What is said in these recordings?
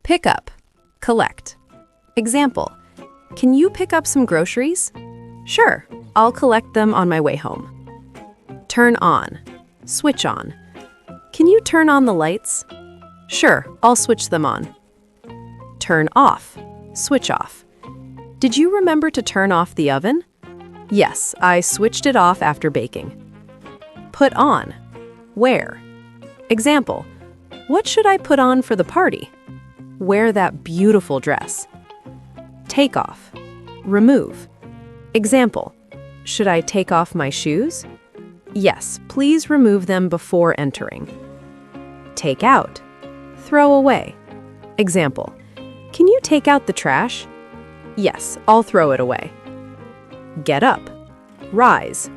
Pick up, collect. Example, can you pick up some groceries? Sure, I'll collect them on my way home. Turn on, switch on. Can you turn on the lights? Sure, I'll switch them on. Turn off, switch off. Did you remember to turn off the oven? Yes, I switched it off after baking. Put on, wear. Example, what should I put on for the party? Wear that beautiful dress. Take off, remove. Example, should I take off my shoes? Yes, please remove them before entering. Take out, throw away. Example, can you take out the trash? Yes, I'll throw it away. Get up, rise.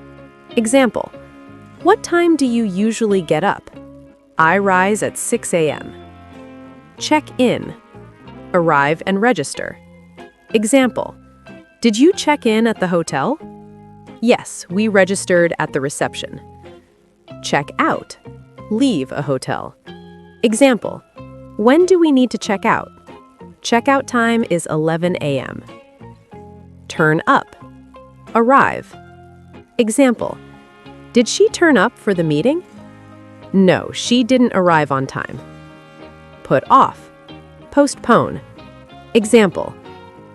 Example, what time do you usually get up? I rise at 6 a.m. Check in, arrive and register. Example, did you check in at the hotel? Yes, we registered at the reception. Check out, leave a hotel. Example, when do we need to check out? Checkout time is 11 a.m. Turn up, arrive. Example, did she turn up for the meeting? No, she didn't arrive on time. Put off, postpone. Example,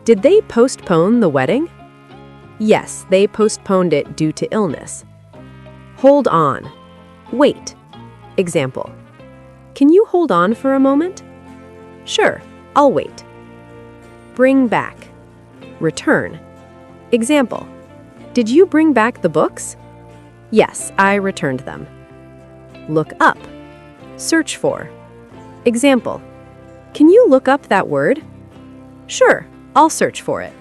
did they postpone the wedding? Yes, they postponed it due to illness. Hold on, wait. Example, can you hold on for a moment? Sure, I'll wait. Bring back, return. Example, did you bring back the books? Yes, I returned them. Look up, search for. Example, can you look up that word? Sure, I'll search for it.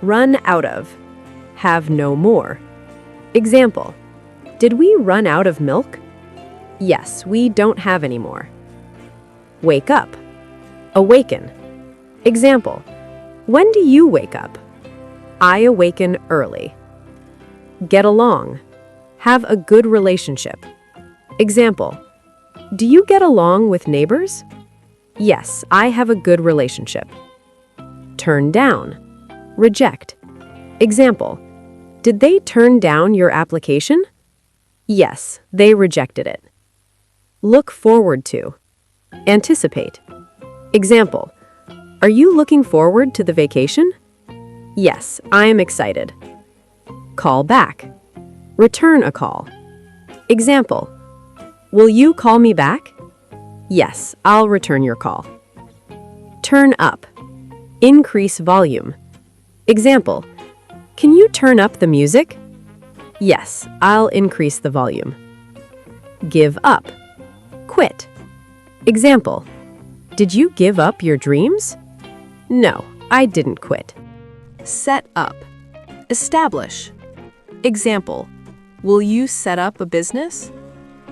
Run out of, have no more. Example, did we run out of milk? Yes, we don't have any more. Wake up, awaken. Example, when do you wake up? I awaken early. Get along, have a good relationship. Example, do you get along with neighbors? Yes, I have a good relationship. Turn down, reject. Example, did they turn down your application? Yes, they rejected it. Look forward to, anticipate. Example, are you looking forward to the vacation? Yes, I am excited. Call back, return a call. Example, will you call me back? Yes, I'll return your call. Turn up, increase volume. Example, can you turn up the music? Yes, I'll increase the volume. Give up, quit. Example, did you give up your dreams? No, I didn't quit. Set up, establish. Example, will you set up a business?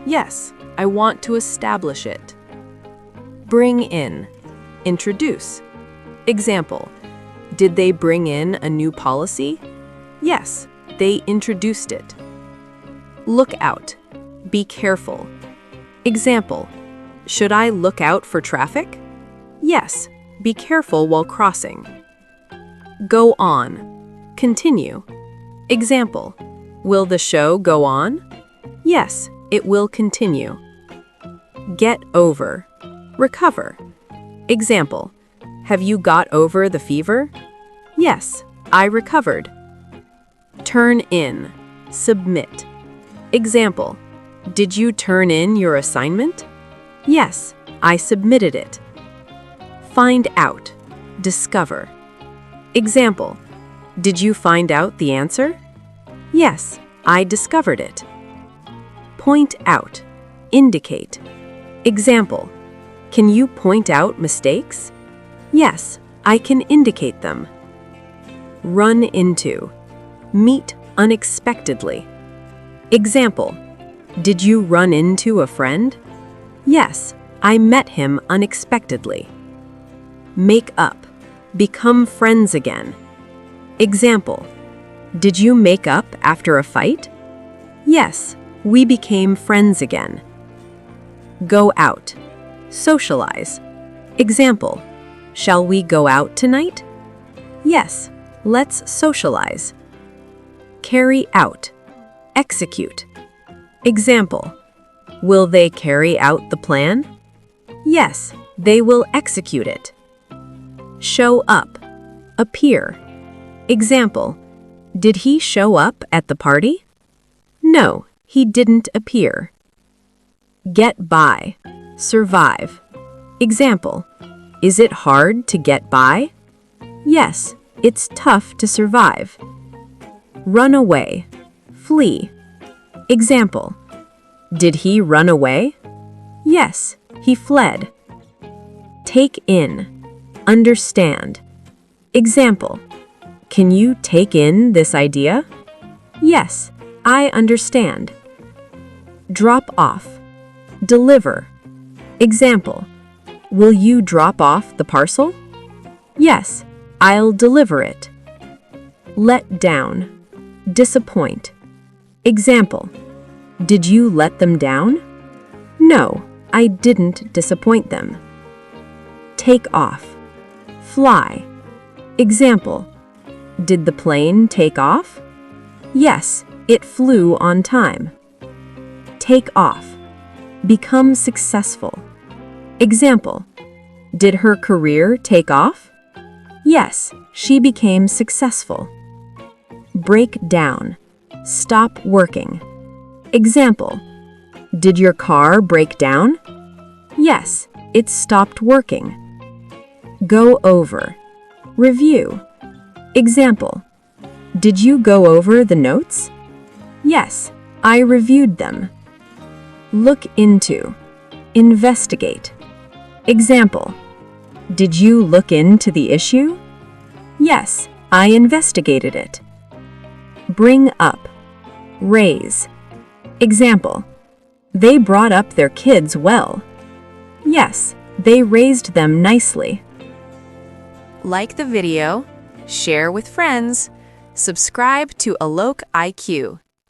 Yes, I want to establish it. Bring in, introduce. Example, did they bring in a new policy? Yes, they introduced it. Look out, be careful. Example, should I look out for traffic? Yes, be careful while crossing. Go on, continue. Example, will the show go on? Yes, it will continue. Get over, recover. Example, have you got over the fever? Yes, I recovered. Turn in, submit. Example, did you turn in your assignment? Yes, I submitted it. Find out, discover. Example, did you find out the answer? Yes, I discovered it. Point out, indicate. Example, can you point out mistakes? Yes, I can indicate them. Run into, meet unexpectedly. Example, did you run into a friend? Yes, I met him unexpectedly. Make up, become friends again. Example, did you make up after a fight? Yes, we became friends again. Go out, socialize. Example, shall we go out tonight? Yes, let's socialize. Carry out, execute. Example, will they carry out the plan? Yes, they will execute it. Show up, appear. Example, did he show up at the party? No, he didn't appear. Get by, survive. Example, is it hard to get by? Yes, it's tough to survive. Run away, flee. Example, did he run away? Yes, he fled. Take in, understand. Example, can you take in this idea? Yes, I understand. Drop off, deliver. Example, will you drop off the parcel? Yes, I'll deliver it. Let down, disappoint. Example, did you let them down? No, I didn't disappoint them. Take off, fly. Example, did the plane take off? Yes, it flew on time. Take off, become successful. Example, did her career take off? Yes, she became successful. Break down, stop working. Example, did your car break down? Yes, it stopped working. Go over, review. Example, did you go over the notes? Yes, I reviewed them. Look into, investigate. Example, did you look into the issue? Yes, I investigated it. Bring up, raise. Example, they brought up their kids well. Yes, they raised them nicely. Like the video, share with friends, subscribe to AlokIQ.